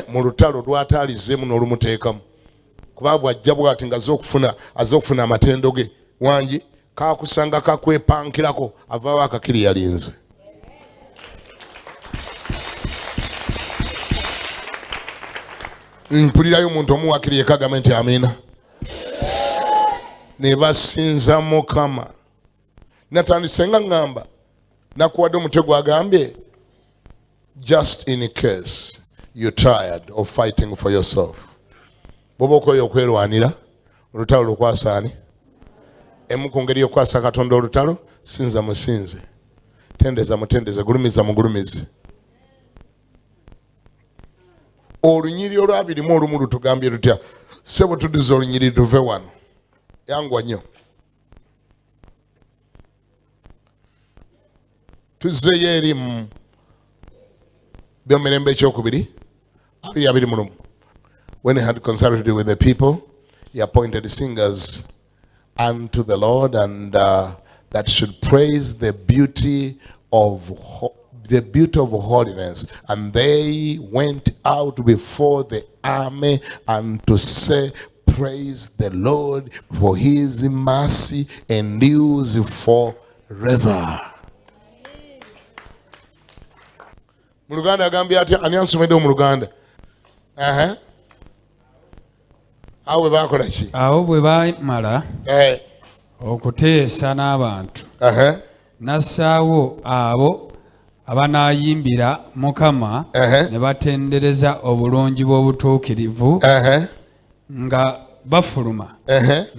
Mu lutalo lwataalizeemu n'olumuteekamu kuba bw'ajja bw'ati nga azze okufuna amatendo ge wangi kakusanga kakwepankirako avaawo akakiri yalinze. Mpulirayo omuntu omuwaakiri yekagamba nti amiina. Ne basinza Mukama. Natandise nga ngamba nakuwadde omutego agambye just in case you're tired of fighting for yourself. Bwoba okoye okwerwanira olutalo lukwasa ani? Emu ku ngeri y'okwasa Katonda olutalo sinza musinze tendeza mutendeze gulumiza mugulumize. Olunyiri olwabirimu olumu lutugambye lutya sebo tuduza olunyiri tuve wano yangwa nnyo tuzzeyo eri mu byomirembe ekyokubiri When he had consulted with the people, he appointed singers unto the Lord, and that should praise the beauty of holiness. And they went out before the army and to say, praise the Lord, for his mercy endures forever. Muluganda agambye atya ani ansomedde mu Luganda? Awo bakola ki? Awo bwe baamala okuteesa n'abantu nassaawo abo abanaayimbira Mukama ne batendereza obulungi bw'obutuukirivu nga bafuluma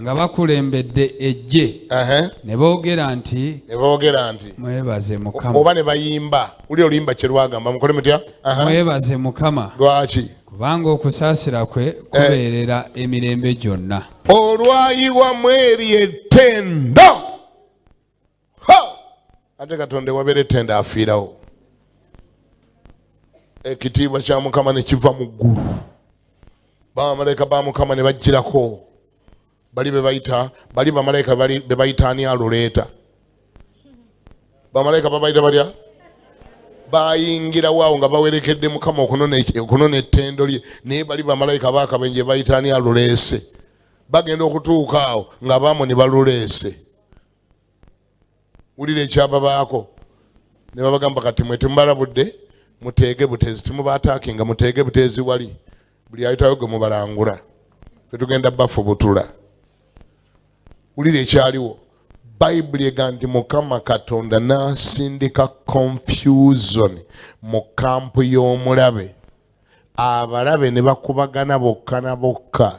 nga bakulembedde ejje ne boogera nti mwebaze Mukama. Oba ne bayimba uli oluyimba kye lwagamba mukole mutya? Mwebaze Mukama. Lwaki? Kubanga okusaasira kwe kubeerera emirembe gyonna. Olwayiwa mweri ettendo. Ate Katonda wabeera ettendo afiirawo. Ekitiibwa kya Mukama ne kiva mu ggulu. Bamalayika ba Mukama ne bajjirako. Bali bamalayika be bayita ani aluleeta. Bamalayika babayita balya? Bayingira waawo nga bawerekedde Mukama okunona ettendo lye, naye bali bamalayika bakabenje bayita ani aluleese. Bagenda okutuuka awo nga bamo ne baluleese. Wulira ekyababaako ne babagamba kati mwe temubalabudde muteege buteezi, temubaataakinga muteege buteezi wali. Buli ayitayo gwe mubalangula. Fe tugenda bafubutula. Wulira ekyaliwo. Bayibuli egamba nti Mukama Katonda n'asindika confusion mu kampu y'omulabe. Abalabe ne bakubagana bokka na bokka.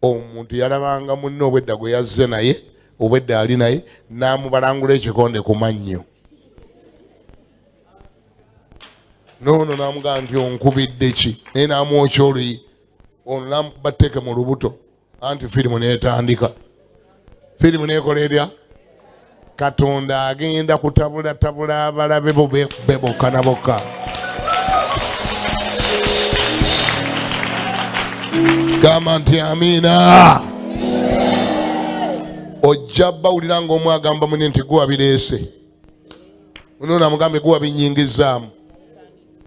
Omuntu yalabanga munne obwedda gwe yazze naye, obwedda ali naye, n'amubalangula ekikonde ku mannyo. Noono n'amugamba nti onkubidde ki? Naye n'amwokya oluyi. Ono n'amubateeke mu lubuto. Anti firimu n'etandika. Firimu n'ekola erya? Katonda agenda kutabula abalabe bo bokka na bokka. Gamba nti amiina. Ojja bawulira ng'omu agamba munne nti gwe wabireese. Ono namugambe gwe wabinyingizaamu.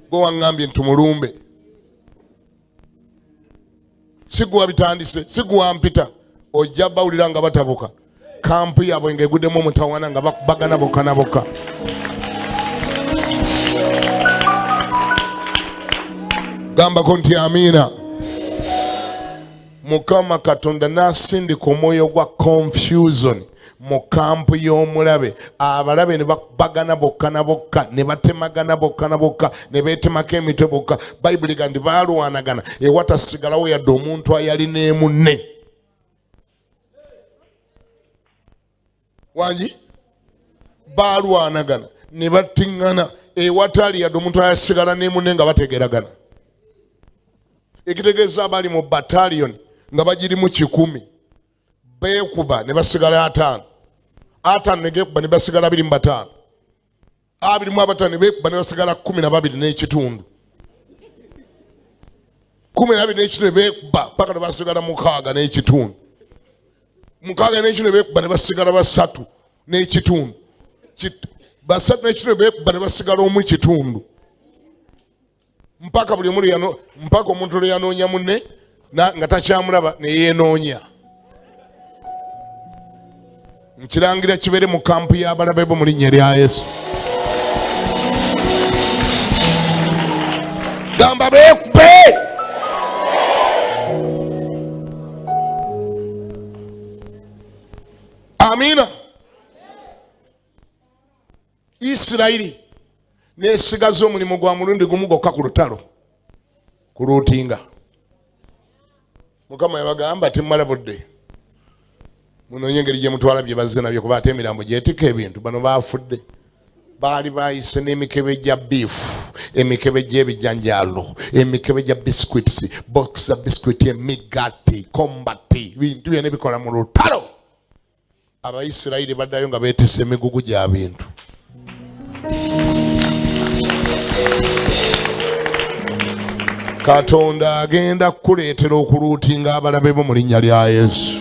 Gwe waŋŋambye nti mulumbe. Si gwe wabitandise, si gwe wampita. Ojja bawulira nga batabuka. Kampu yaabwe ng'eguddemu omutawaana nga bakubagana bokka na bokka. Gambako nti amiina. Mukama Katonda n'asindika omwoyo gwa confusion mu kampu y'omulabe. Abalabe ne bakubagana bokka na bokka, ne batemagana bokka na bokka, ne beetemako emitwe bokka. Bayibuli egamba nti baalwanagana ewatasigalawo yadde omuntu ayalina emunne. Wangi? Baalwanagana ne battiŋŋana ewatali yadde omuntu ayasigala n'emunne nga bategeragana. Ekitegeeza abali mu battalion nga bagirimu 100 beekuba ne basigala 5. 5 ne geekuba ne basigala 25. 25 ne beekuba ne basigala 12 n'ekitundu. 12 n'ekitundu ne beekuba paka ne basigala 6 n'ekitundu. 6 n'ekitundu ne beekuba ne basigala 3 n'ekitundu. 3 n'ekitundu ne beekuba ne basigala 1 kitundu. Mpaka buli omuntu mpaka omuntu lwe yanoonya munne nga takyamulaba ne yeenoonya. Nkirangira kibeere mu kampu y'abalabe bo mu linnya lya Yesu. Gamba beekube. Amiina. Isirayiri n'esigaza omulimu gwa mulundi gumu gwokka ku lutalo, ku luutinga. Mukama yabagamba temumala budde munoonye engeri gye mutwala bye bazze nabyo, kuba ate emirambo gyetika ebintu. Bano baafudde. Baali bayise n'emikebe gya biifu, emikebe gy'ebijanjaalo, emikebe gya biscuits, box za biscuit, emigati, kombati, bintu byonna bikola mu lutalo. Abayisirayiri baddayo nga beetisse emigugu gya bintu. Katonda agenda kukuleetera okuluutinga abalabe bo mu linnya lya Yesu.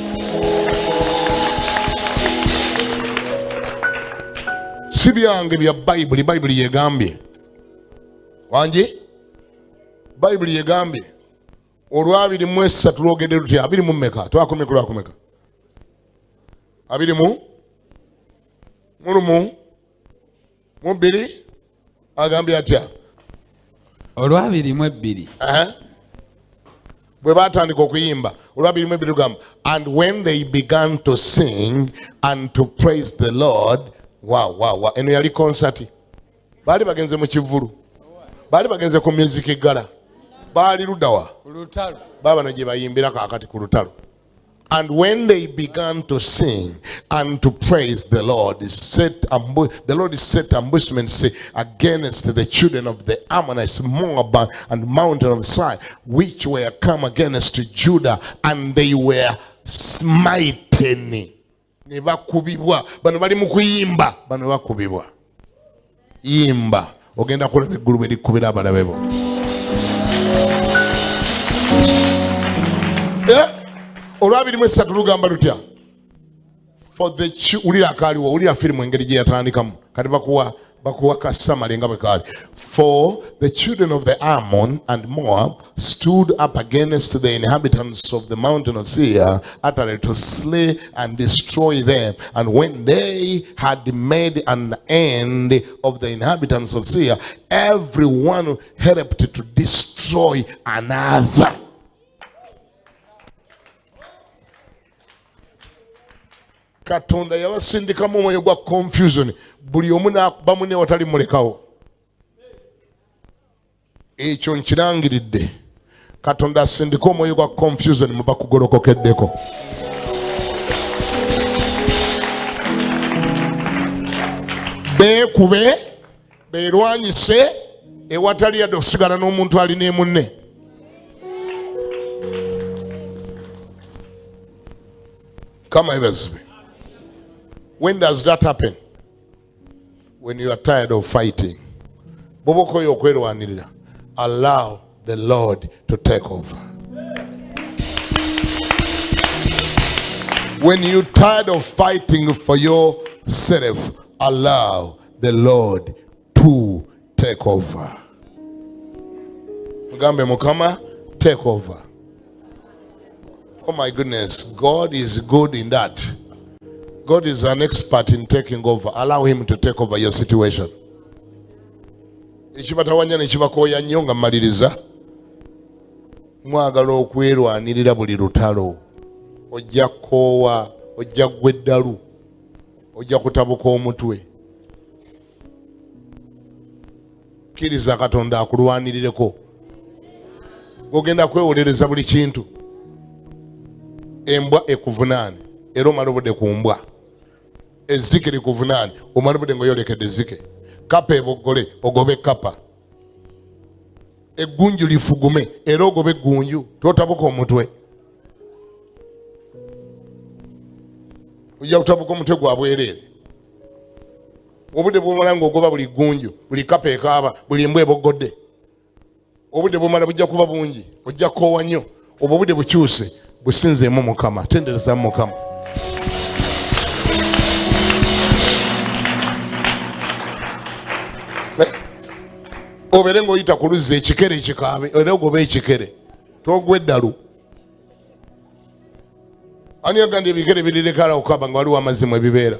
Si byange bya Bayibuli, Bayibuli yegambye. Wangi? Bayibuli yegambye. Olwabiri mu esatu lwogedde lutya? 20 mu mmeka? Twakomye ku lwakomeka? 20 mu? Mulumu? Mu 2? Agambye atya? Olwabiri mu 2. Bwe batandika okuyimba olwabiri mu 2 lugamba, and when they began to sing and to praise the Lord. Wow. Eno yali concert. Baali bagenze mu kivulu. Baali bagenze ku music egala. Baali ludawa. Baba na gye bayimbira kaakati ku lutalo. And when they began to sing and to praise the Lord, the Lord set ambushments against the children of the Ammonites, Moab, and mountain of Seir, which were come against Judah, and they were smitten. Ne bakubibwa. Bano bali mu kuyimba. Bano bakubibwa. Yimba. Ogenda kulaba eggulu bwe likubira abalabe bo. Olwabiri mu esatu lugamba lutya? Ulira akaaliwo, ulira firimu engeri gye yatandikamu. Kati bakuwa kasamale nga bwe kaali. For the children of the Ammon and Moab stood up against the inhabitants of the mountain of Seir, utterly to slay and destroy them. And when they had made an end of the inhabitants of Seir, everyone helped to destroy another. Katonda yabasindikamu omwoyo gwa confusion. Buli omu n'akuba munne watali mulekawo. Ekyo nkirangiridde. Katonda asindika omwoyo gwa confusion mu bakugolokokeddeko. Beekube, beerwanyise, ewatali yadde okusigala n'omuntu alina emunne. Kama ebazibe. When does that happen? When you are tired of fighting. Bobokoyo okwerwanirira. Allow the Lord to take over. When you're tired of fighting for yourself, allow the Lord to take over. Mugambe Mukama, take over. Oh my goodness, God is good in that. God is an expert in taking over. Allow him to take over your situation. Ekibatawanya ne kibakoya nnyo nga mmaliriza. Mwagala okwerwanirira buli lutalo. Ojja koowa, ojja ggwa eddalu, ojja kutabuka omutwe. Kkiriza Katonda akulwanirireko. Ogenda kwewolereza buli kintu. Embwa ekuvunaane era omala obudde ku mbwa. Ezzike likuvunaane omala obudde ng'oyolekedde ezzike. Kapa eboggole ogobe kapa. Eggunju lifugume era ogobe eggunju, totabuka omutwe. Ojja kutabuka omutwe gwa bwereere. Obudde bw'omala ng'ogoba buli ggunju, buli kapa ekaaba, buli embwa eboggodde. Obudde bw'omala bujja kuba bungi, ojja koowa nnyo. Obwo obudde bukyuse, businzeemu Mukama, tenderezamu Mukama. Obere ng'oyita ku luzzi ekikere ekikaabe era ogobe ekikere togwa eddalu. Ani yagambye ebikere biririkala okukaba nga waliwo amazzi mwe bibeera?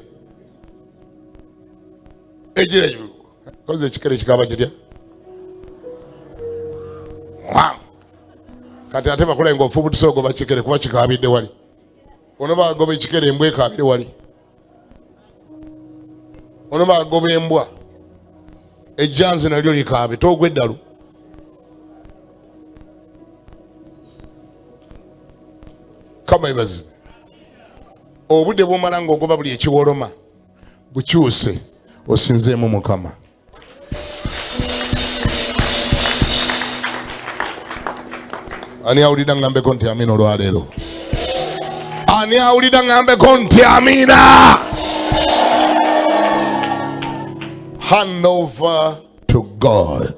Egira koze ekikere ekikaaba kirya. Kati ate bakola ng'ofuubutuse ogoba kikere kuba kikaabidde wali. Ono bagoba ekikere embwa ekaabire wali. Ono bagoba embwa ejjanzi nalyo likaabe togwa eddalu. Kama ebazibe. Obudde bw'omala ng'ogoba buli ekiwoloma bukyuse osinzeemu Mukama. Ani awulira ngambeko nti amina olwaleero? Ani awulira ngambeko nti amina? Hand over to God.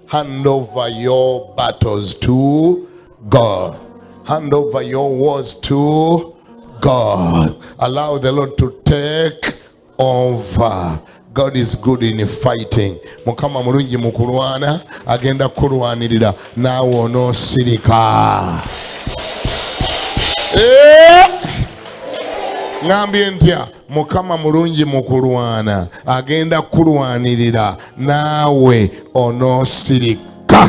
Hand over your battles to God. Hand over your wars to God. Allow the Lord to take over. God is good in fighting. Mukama mulungi mukulwana, agenda kulwanirira nawe onosirika. Ngambye ntya, Mukama mulungi mukulwana, agenda kulwanirira nawe onosirika.